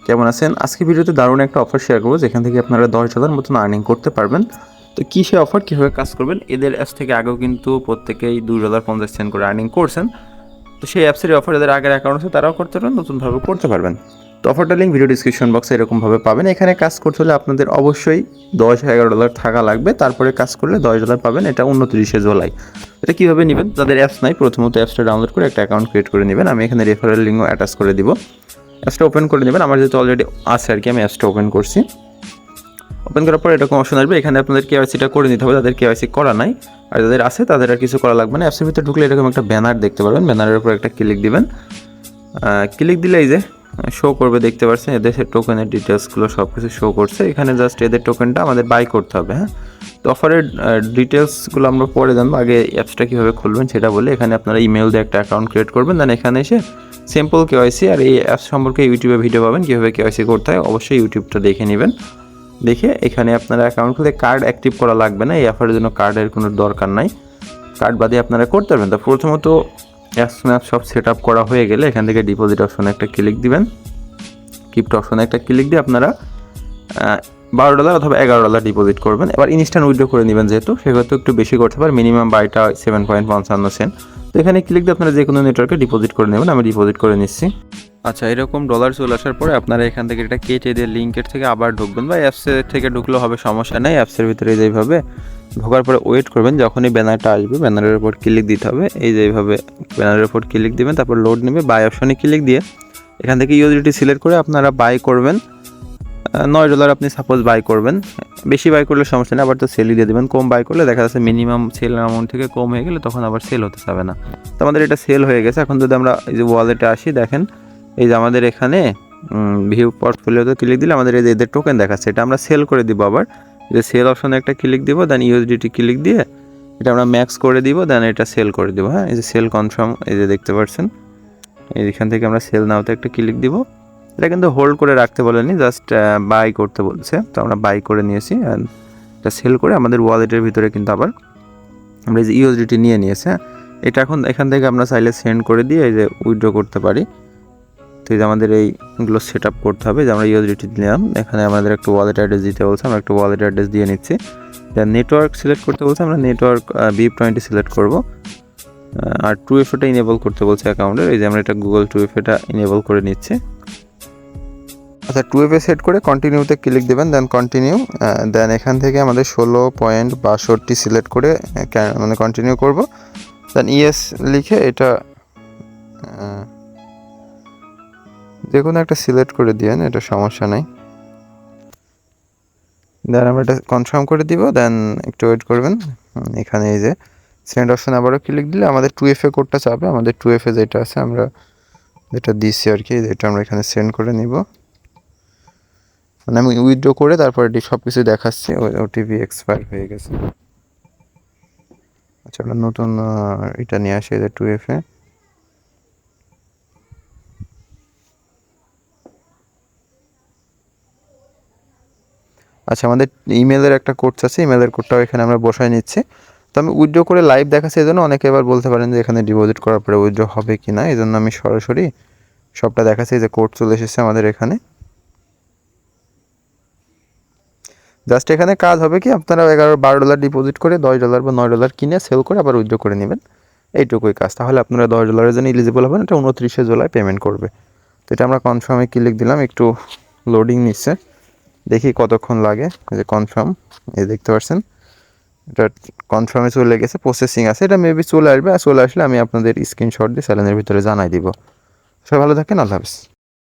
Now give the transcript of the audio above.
কেমন আছেন? আজকে ভিডিওতে দারুণ একটা অফার শেয়ার করবো যেখান থেকে আপনারা $10,000 মতন আর্নিং করতে পারবেন। তো কী সে অফার, কীভাবে কাজ করবেন? এদের অ্যাপস থেকে আগেও কিন্তু প্রত্যেকেই $2.50 করে আর্নিং করছেন। তো সেই অ্যাপসের অফার যাদের আগের অ্যাকাউন্ট আছে তারাও করতে পারবেন, নতুনভাবে করতে পারবেন। তো অফারটার লিঙ্ক ভিডিও ডিসক্রিপশন বক্সে এরকমভাবে পাবেন। এখানে কাজ করতে হলে আপনাদের অবশ্যই $10-11 থাকা লাগবে, তারপরে কাজ করলে $10 পাবেন। এটা 29 জুলাই। এটা কীভাবে নেবেন? যাদের অ্যাপস নাই, প্রথমত অ্যাপসটা ডাউনলোড করে একটা অ্যাকাউন্ট ক্রিয়েট করে নেবেন। আমি এখানে রেফারেল লিঙ্কও অ্যাটাচ করে দিব। অ্যাপসটা ওপেন করে নেবেন। আমার যেহেতু অলরেডি আছে আর কি, আমি অ্যাপসটা ওপেন করছি। ওপেন করার পর এরকম অপশন আসবে, এখানে আপনাদের কেওয়াইসিটা করে নিতে হবে। যাদের কেওয়াইসি করা নাই আর যাদের আছে তাদের আর কিছু করা লাগবে না। অ্যাপসের ভিতরে ঢুকলে এরকম একটা ব্যানার দেখতে পারবেন, ব্যানারের উপর একটা ক্লিক দিবেন। ক্লিক দিলে এই যে শো করবে, দেখতে পাচ্ছেন এদের টোকেনের ডিটেলসগুলো সব কিছু শো করছে। এখানে জাস্ট এদের টোকেনটা আমাদের বাই করতে হবে। হ্যাঁ, তো অফারের ডিটেলসগুলো আমরা পরে জানবো। আগে অ্যাপসটা কীভাবে খুলবেন সেটা বলে, এখানে আপনারা ইমেল দিয়ে একটা অ্যাকাউন্ট ক্রিয়েট করবেন। দেন এখানে এসে সিম্পল কেওয়াইসি, আর এই অ্যাপস সম্পর্কে ইউটিউবে ভিডিও পাবেন কীভাবে কেওয়াইসি করতে হয়। অবশ্যই ইউটিউবটা দেখে নেবেন। দেখে এখানে আপনারা অ্যাকাউন্ট খুলে কার্ড অ্যাক্টিভ করা লাগবে না, এই অফারের জন্য কার্ডের কোনো দরকার নাই। কার্ড বাদে আপনারা করতে পারবেন। তো প্রথমত অ্যাপস ম্যাপ সব সেট আপ করা হয়ে গেলে এখান থেকে ডিপোজিট অপশনে একটা ক্লিক দিবেন। ক্রিপ্টো অপশনে একটা ক্লিক দিয়ে আপনারা $12 অথবা $11 ডিপোজিট করবেন। এবার ইনস্ট্যান্ট উইথড্র করে নেবেন, যেহেতু সেক্ষেত্রে একটু বেশি করতে পারেন। মিনিমাম বাইটা 7.55 সেন্ট। তো এখানে ক্লিক দিয়ে আপনারা যে কোনো নেটওয়ার্কে ডিপোজিট করে নেবেন। আমি ডিপোজিট করে নিচ্ছি। আচ্ছা, এরকম ডলার চলে আসার পরে আপনারা এখান থেকে এটা কেটে দিয়ে লিঙ্কের থেকে আবার ঢুকবেন, বা অ্যাপসের থেকে ঢুকলেও হবে, সমস্যা নেই। অ্যাপসের ভিতরে যেইভাবে ঢোকার পরে ওয়েট করবেন, যখনই ব্যানারটা আসবে ব্যানারের উপর ক্লিক দিতে হবে। এই যেইভাবে ব্যানারের উপর ক্লিক দিবেন, তারপর লোড নেবে। বাই অপশনে ক্লিক দিয়ে এখান থেকে ইউএসডিটি সিলেক্ট করে আপনারা বাই করবেন। $9 আপনি সাপোজ বাই করবেন। বেশি বাই করলে সমস্যা নেই, আবার তো সেলই দিয়ে দেবেন। কম বাই করলে দেখা যাচ্ছে মিনিমাম সেল অ্যামাউন্ট থেকে কম হয়ে গেলে তখন আবার সেল হতে চাবে না। তো আমাদের এটা সেল হয়ে গেছে। এখন যদি আমরা এই যে ওয়ালেটে আসি, দেখেন এই যে আমাদের এখানে ভিউ পোর্টফোলিওতে ক্লিক দিলে আমাদের এই যে এদের টোকেন দেখাচ্ছে, এটা আমরা সেল করে দিব। আবার যে সেল অপশনে একটা ক্লিক দিব, দেন ইউএসডিটি ক্লিক দিয়ে এটা আমরা ম্যাক্স করে দিব, দেন এটা সেল করে দিব। হ্যাঁ, এই যে সেল কনফার্ম, এই যে দেখতে পাচ্ছেন এইখান থেকে আমরা সেল নাওতে একটা ক্লিক দিব। এটা কিন্তু হোল্ড করে রাখতে বলেনি, জাস্ট বাই করতে বলছে। তো আমরা বাই করে নিয়েছি, অ্যান্ড এটা সেল করে আমাদের ওয়ালেটের ভিতরে কিন্তু আবার আমরা এই যে ইউএসডিটি নিয়ে নিয়েছে। এটা এখন এখান থেকে আমরা চাইলে সেন্ড করে দিয়ে এই যে উইথড্র করতে পারি। তো এই যে আমাদের এইগুলো সেট আপ করতে হবে। যে আমরা ইউএসডিটি নিলাম, এখানে আমাদের একটা ওয়ালেট অ্যাড্রেস দিতে বলছে, আমরা একটা ওয়ালেট অ্যাড্রেস দিয়ে নিচ্ছি। দেন নেটওয়ার্ক সিলেক্ট করতে বলছে, আমরা নেটওয়ার্ক BIP20 সিলেক্ট করব। আর 2FA ইনেবল করতে বলছে অ্যাকাউন্টের। এই যে আমরা এটা গুগল 2FA ইনেবল করে নিচ্ছি। আচ্ছা, 2FA সেট করে কন্টিনিউতে ক্লিক দেবেন, দেন কন্টিনিউ। দেন এখান থেকে আমাদের 16.62 সিলেক্ট করে মানে কন্টিনিউ করব। দেন ইয়েস লিখে এটা যে কোনো একটা সিলেক্ট করে দিয়েন, এটা সমস্যা নাই। দেন আমরা এটা কনফার্ম করে দিব। দেন একটু ওয়েট করবেন। এখানে এই যে সেন্ড অপশন আবারও ক্লিক দিলে আমাদের 2FA কোডটা চাবে। আমাদের 2FA যেটা আছে আমরা যেটা দিচ্ছি আর কি, এটা আমরা এখানে সেন্ড করে নিব। মানে আমি উইথড্র করে তারপরে সব কিছু দেখাচ্ছি। ওটিপি এক্সপায়ার হয়ে গেছে। আচ্ছা, আমরা নতুন এটা নিয়ে আসি, যে 2FA। আচ্ছা, আমাদের ইমেলের একটা কোড আছে, ইমেলের কোডটাও এখানে আমরা বসায় নিচ্ছি। তো আমি উইথড্র করে লাইভ দেখাচ্ছি, এই জন্য অনেকে এবার বলতে পারেন যে এখানে ডিপোজিট করার পরে উইথড্র হবে কি না, এই জন্য আমি সরাসরি সবটা দেখাচ্ছি। যে কোড চলে এসেছে আমাদের এখানে। জাস্ট এখানে কাজ হবে কি, আপনারা $12 ডিপোজিট করে $10 বা $9 কিনে সেল করে আবার উইথড্র করে নেবেন। এইটুকুই কাজ। তাহলে আপনারা $10 জন্য এলিজিবল হবেন। এটা 29 জুলাই পেমেন্ট করবে। তো এটা আমরা কনফার্মে ক্লিক দিলাম, একটু লোডিং নিচ্ছে, দেখি কতক্ষণ লাগে। যে কনফার্ম, এই দেখতে পাচ্ছেন এটা কনফার্মে চলে গেছে, প্রসেসিং আছে। এটা মেবি চলে আসবে, আর চলে আসলে আমি আপনাদের স্ক্রিনশট দিয়ে চ্যানেলের ভিতরে জানাই দিব। সবাই ভালো থাকেন, আল্লাহ হাফেজ।